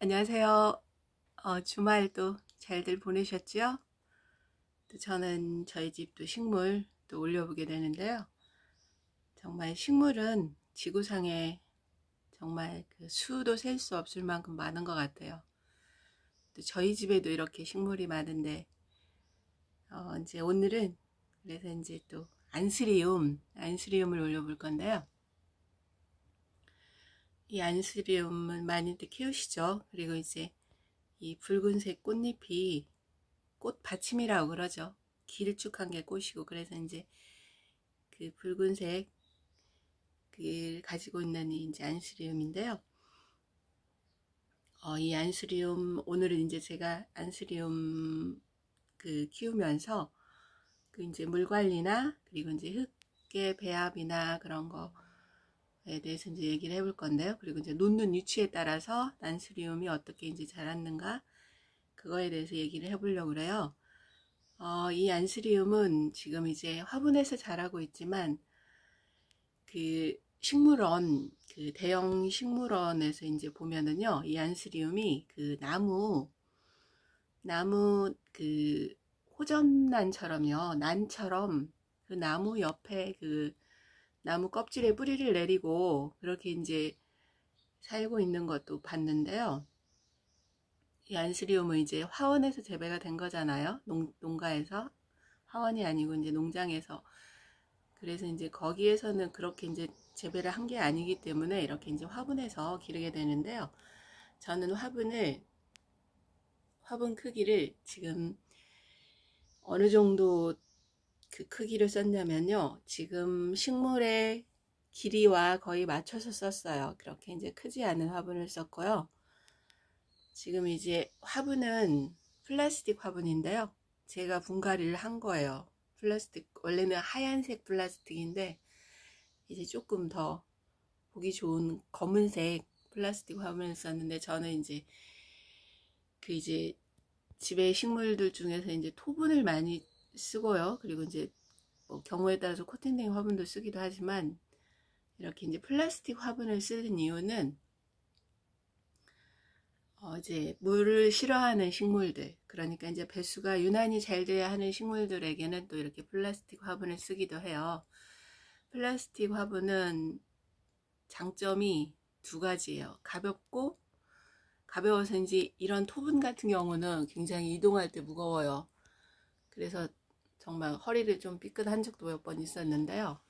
안녕하세요. 주말도 잘들 보내셨죠? 또 저는 저희 집도 식물 또 올려보게 되는데요. 정말 식물은 지구상에 정말 그 수도 셀 수 없을 만큼 많은 것 같아요. 또 저희 집에도 이렇게 식물이 많은데, 이제 오늘은 그래서 이제 또 안스리움을 올려볼 건데요. 이 안스리움은 많이들 키우시죠? 그리고 이제 이 붉은색 꽃잎이 꽃받침이라고 그러죠. 길쭉한 게 꽃이고, 그래서 이제 그 붉은색 그 가지고 있는 이제 안스리움인데요. 이 안스리움 오늘은 이제 제가 안스리움 그 키우면서 그 이제 물 관리나 그리고 이제 흙의 배합이나 그런 거에 대해서 이제 얘기를 해볼 건데요. 그리고 이제 놓는 위치에 따라서 안스리움이 어떻게 이제 자랐는가 그거에 대해서 얘기를 해보려고 그래요. 이 안스리움은 지금 이제 화분에서 자라고 있지만 그 식물원, 그 대형 식물원에서 이제 보면은요, 이 안스리움이 그 나무 그 호전난처럼요, 난처럼 그 나무 옆에 그 나무 껍질에 뿌리를 내리고 그렇게 이제 살고 있는 것도 봤는데요. 이 안스리움은 이제 화원에서 재배가 된 거잖아요. 농가에서. 화원이 아니고 이제 농장에서. 그래서 이제 거기에서는 그렇게 이제 재배를 한 게 아니기 때문에 이렇게 이제 화분에서 기르게 되는데요. 저는 화분 크기를 지금 어느 정도 그 크기를 썼냐면요. 지금 식물의 길이와 거의 맞춰서 썼어요. 그렇게 이제 크지 않은 화분을 썼고요. 지금 이제 화분은 플라스틱 화분인데요. 제가 분갈이를 한 거예요. 플라스틱, 원래는 하얀색 플라스틱인데 이제 조금 더 보기 좋은 검은색 플라스틱 화분을 썼는데, 저는 이제 집에 식물들 중에서 이제 토분을 많이 쓰고요. 그리고 이제 뭐 경우에 따라서 코팅된 화분도 쓰기도 하지만, 이렇게 이제 플라스틱 화분을 쓰는 이유는 이제 물을 싫어하는 식물들, 그러니까 이제 배수가 유난히 잘 돼야 하는 식물들에게는 또 이렇게 플라스틱 화분을 쓰기도 해요. 플라스틱 화분은 장점이 두 가지예요. 가벼워서인지 이런 토분 같은 경우는 굉장히 이동할 때 무거워요. 그래서 정말 허리를 좀 삐끗한 적도 몇 번 있었는데요.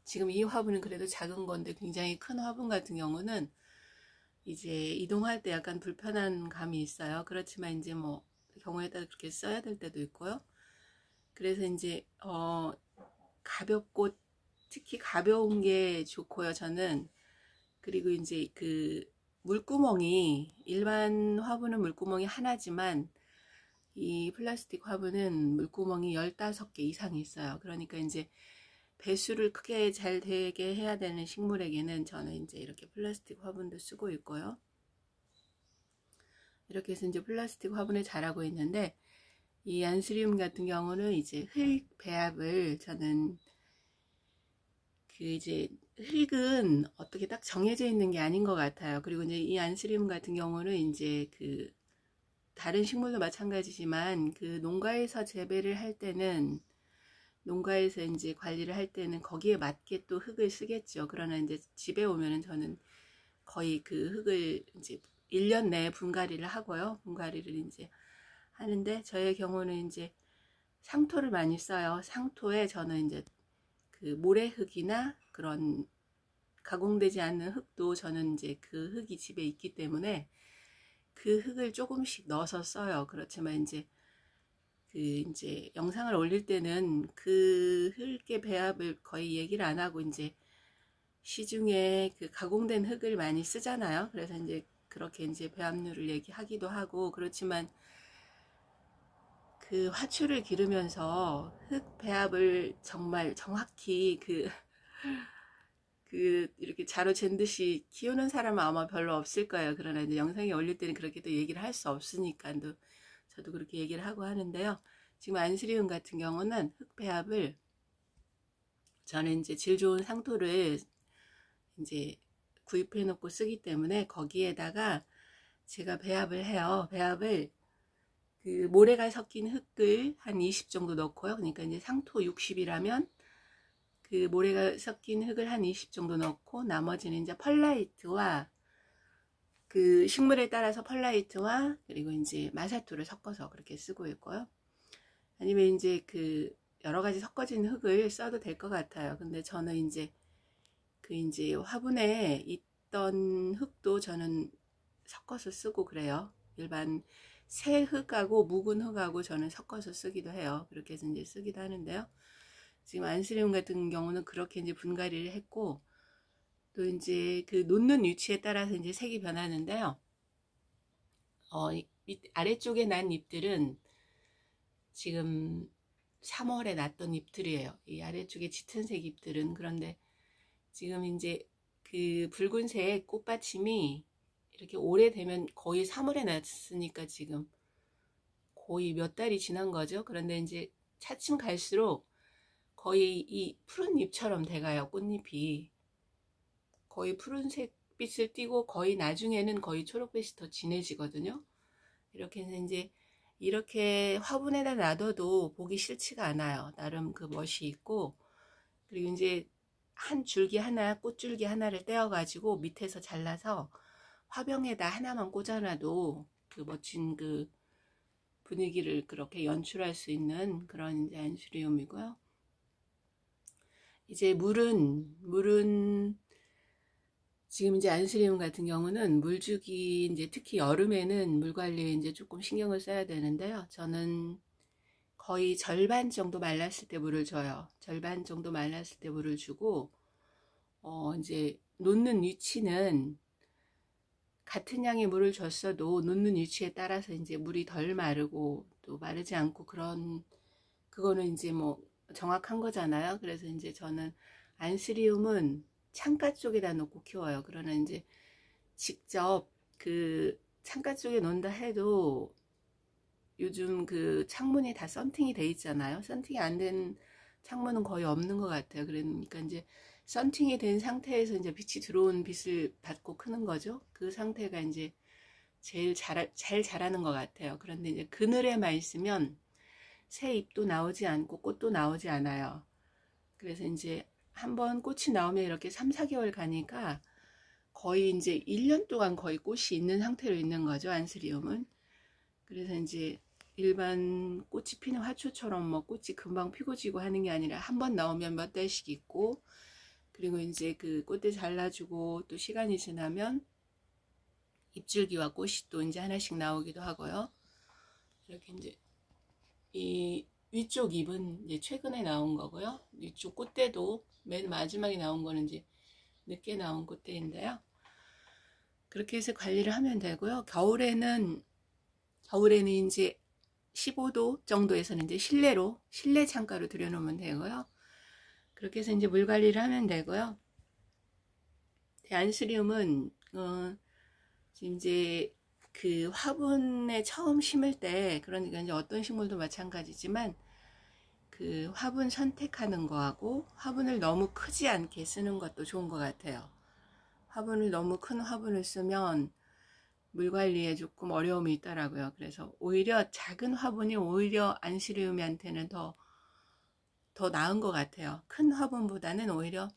지금 이 화분은 그래도 작은 건데, 굉장히 큰 화분 같은 경우는 이제 이동할 때 약간 불편한 감이 있어요. 그렇지만 이제 뭐 경우에 따라 그렇게 써야 될 때도 있고요. 그래서 이제 가볍고 특히 가벼운 게 좋고요, 저는. 그리고 이제 그 물구멍이, 일반 화분은 물구멍이 하나지만 이 플라스틱 화분은 물구멍이 15개 이상이 있어요. 그러니까 이제 배수를 크게 잘 되게 해야 되는 식물에게는 저는 이제 이렇게 플라스틱 화분도 쓰고 있고요. 이렇게 해서 이제 플라스틱 화분에 자라고 있는데, 이 안스리움 같은 경우는 이제 흙 배합을 저는 그 이제 흙은 어떻게 딱 정해져 있는 게 아닌 것 같아요. 그리고 이제 이 안스리움 같은 경우는 이제 그 다른 식물도 마찬가지지만 그 농가에서 재배를 할 때는, 농가에서 이제 관리를 할 때는 거기에 맞게 또 흙을 쓰겠죠. 그러나 이제 집에 오면은 저는 거의 그 흙을 이제 1년 내에 분갈이를 하고요. 분갈이를 이제 하는데, 저의 경우는 이제 상토를 많이 써요. 상토에 저는 이제 그 모래흙이나 그런 가공되지 않는 흙도 저는 이제 그 흙이 집에 있기 때문에 그 흙을 조금씩 넣어서 써요. 그렇지만 이제 그 이제 영상을 올릴 때는 그 흙의 배합을 거의 얘기를 안 하고 이제 시중에 그 가공된 흙을 많이 쓰잖아요. 그래서 이제 그렇게 이제 배합률을 얘기하기도 하고, 그렇지만 그 화초를 기르면서 흙 배합을 정말 정확히 이렇게 자로 잰 듯이 키우는 사람은 아마 별로 없을 거예요. 그러나 이제 영상에 올릴 때는 그렇게 또 얘기를 할 수 없으니까 저도 그렇게 얘기를 하고 하는데요. 지금 안스리움 같은 경우는 흙 배합을 저는 이제 질 좋은 상토를 이제 구입해 놓고 쓰기 때문에, 거기에다가 제가 배합을 해요. 배합을 그 모래가 섞인 흙을 한 20 정도 넣고요. 그러니까 이제 상토 60이라면 그 모래가 섞인 흙을 한 20 정도 넣고, 나머지는 이제 펄라이트와 그 식물에 따라서 펄라이트와 그리고 이제 마사토를 섞어서 그렇게 쓰고 있고요. 아니면 이제 그 여러 가지 섞어진 흙을 써도 될 것 같아요. 근데 저는 이제 그 이제 화분에 있던 흙도 저는 섞어서 쓰고 그래요. 일반 새 흙하고 묵은 흙하고 저는 섞어서 쓰기도 해요. 그렇게 해서 이제 쓰기도 하는데요. 지금 안스리움 같은 경우는 그렇게 이제 분갈이를 했고, 또 이제 그 놓는 위치에 따라서 이제 색이 변하는데요. 아래쪽에 난 잎들은 지금 3월에 났던 잎들이에요. 이 아래쪽에 짙은색 잎들은. 그런데 지금 이제 그 붉은색 꽃받침이 이렇게 오래되면 거의 3월에 났으니까 지금 거의 몇 달이 지난 거죠. 그런데 이제 차츰 갈수록 거의 이 푸른 잎처럼 돼가요. 꽃잎이 거의 푸른색 빛을 띠고, 거의 나중에는 거의 초록빛이 더 진해지거든요. 이렇게 해서 이제 이렇게 화분에다 놔둬도 보기 싫지가 않아요. 나름 그 멋이 있고, 그리고 이제 한 줄기 하나, 꽃줄기 하나를 떼어가지고 밑에서 잘라서 화병에다 하나만 꽂아놔도 그 멋진 그 분위기를 그렇게 연출할 수 있는 그런 이제 안스리움이고요. 이제 물은 지금 이제 안스리움 같은 경우는 물주기, 이제 특히 여름에는 물 관리에 이제 조금 신경을 써야 되는데요. 저는 거의 절반 정도 말랐을 때 물을 줘요. 절반 정도 말랐을 때 물을 주고, 이제 놓는 위치는 같은 양의 물을 줬어도 놓는 위치에 따라서 이제 물이 덜 마르고 또 마르지 않고, 그거는 이제 뭐 정확한 거잖아요. 그래서 이제 저는 안스리움은 창가 쪽에다 놓고 키워요. 그러나 이제 직접 그 창가 쪽에 놓는다 해도 요즘 그 창문이 다 썬팅이 돼 있잖아요. 썬팅이 안 된 창문은 거의 없는 것 같아요. 그러니까 이제 썬팅이 된 상태에서 이제 빛이 들어온 빛을 받고 크는 거죠. 그 상태가 이제 제일 잘 자라는 것 같아요. 그런데 이제 그늘에만 있으면 새 잎도 나오지 않고 꽃도 나오지 않아요. 그래서 이제 한번 꽃이 나오면 이렇게 3, 4개월 가니까 거의 이제 1년 동안 거의 꽃이 있는 상태로 있는 거죠, 안스리움은. 그래서 이제 일반 꽃이 피는 화초처럼 뭐 꽃이 금방 피고 지고 하는 게 아니라 한 번 나오면 몇 달씩 있고, 그리고 이제 그 꽃대 잘라주고 또 시간이 지나면 잎줄기와 꽃이 또 이제 하나씩 나오기도 하고요. 이렇게 이제 이 위쪽 잎은 이제 최근에 나온 거고요. 위쪽 꽃대도 맨 마지막에 나온 거는 이제 늦게 나온 꽃대인데요. 그렇게 해서 관리를 하면 되고요. 겨울에는 이제 15도 정도에서는 이제 실내 창가로 들여놓으면 되고요. 그렇게 해서 이제 물 관리를 하면 되고요. 안스리움은 지금 이제 그 화분에 처음 심을 때, 그러니까 이제 어떤 식물도 마찬가지지만 그 화분 선택하는 거하고 화분을 너무 크지 않게 쓰는 것도 좋은 것 같아요. 화분을 너무 큰 화분을 쓰면 물 관리에 조금 어려움이 있더라고요. 그래서 오히려 작은 화분이 오히려 안스리움한테는 더 나은 것 같아요. 큰 화분보다는 오히려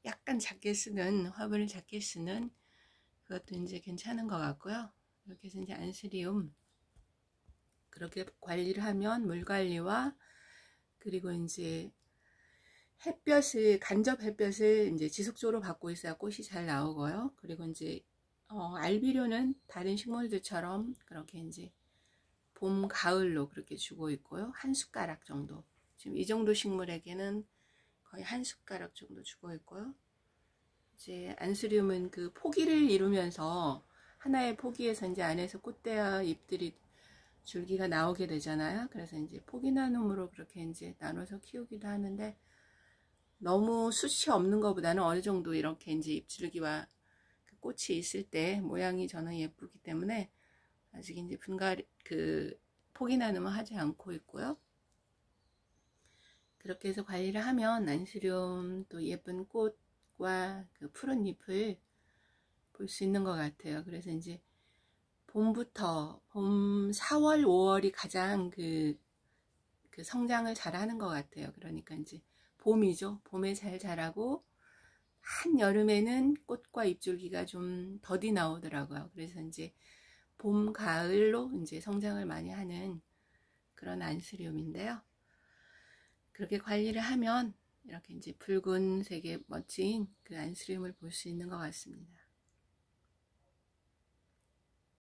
약간 작게 쓰는, 화분을 작게 쓰는 그것도 이제 괜찮은 것 같고요. 이렇게 해서 이제 안스리움 그렇게 관리를 하면 물 관리와 그리고 이제 간접 햇볕을 이제 지속적으로 받고 있어야 꽃이 잘 나오고요. 그리고 이제 알비료는 다른 식물들처럼 그렇게 이제 봄, 가을로 그렇게 주고 있고요. 한 숟가락 정도. 지금 이 정도 식물에게는 거의 한 숟가락 정도 주고 있고요. 이제 안스리움은 그 포기를 이루면서 하나의 포기에서 이제 안에서 꽃대와 잎들이 줄기가 나오게 되잖아요. 그래서 이제 포기 나눔으로 그렇게 이제 나눠서 키우기도 하는데, 너무 숱이 없는 것보다는 어느 정도 이렇게 이제 잎줄기와 그 꽃이 있을 때 모양이 저는 예쁘기 때문에 아직 이제 포기 나눔은 하지 않고 있고요. 그렇게 해서 관리를 하면 안스리움 또 예쁜 꽃과 그 푸른 잎을 볼 수 있는 것 같아요. 그래서 이제 봄부터 봄 4월, 5월이 가장 그 성장을 잘 하는 것 같아요. 그러니까 이제 봄이죠. 봄에 잘 자라고 한여름에는 꽃과 잎줄기가 좀 더디 나오더라고요. 그래서 이제 봄, 가을로 이제 성장을 많이 하는 그런 안스리움인데요. 그렇게 관리를 하면 이렇게 이제 붉은색의 멋진 그 안스리움을 볼 수 있는 것 같습니다.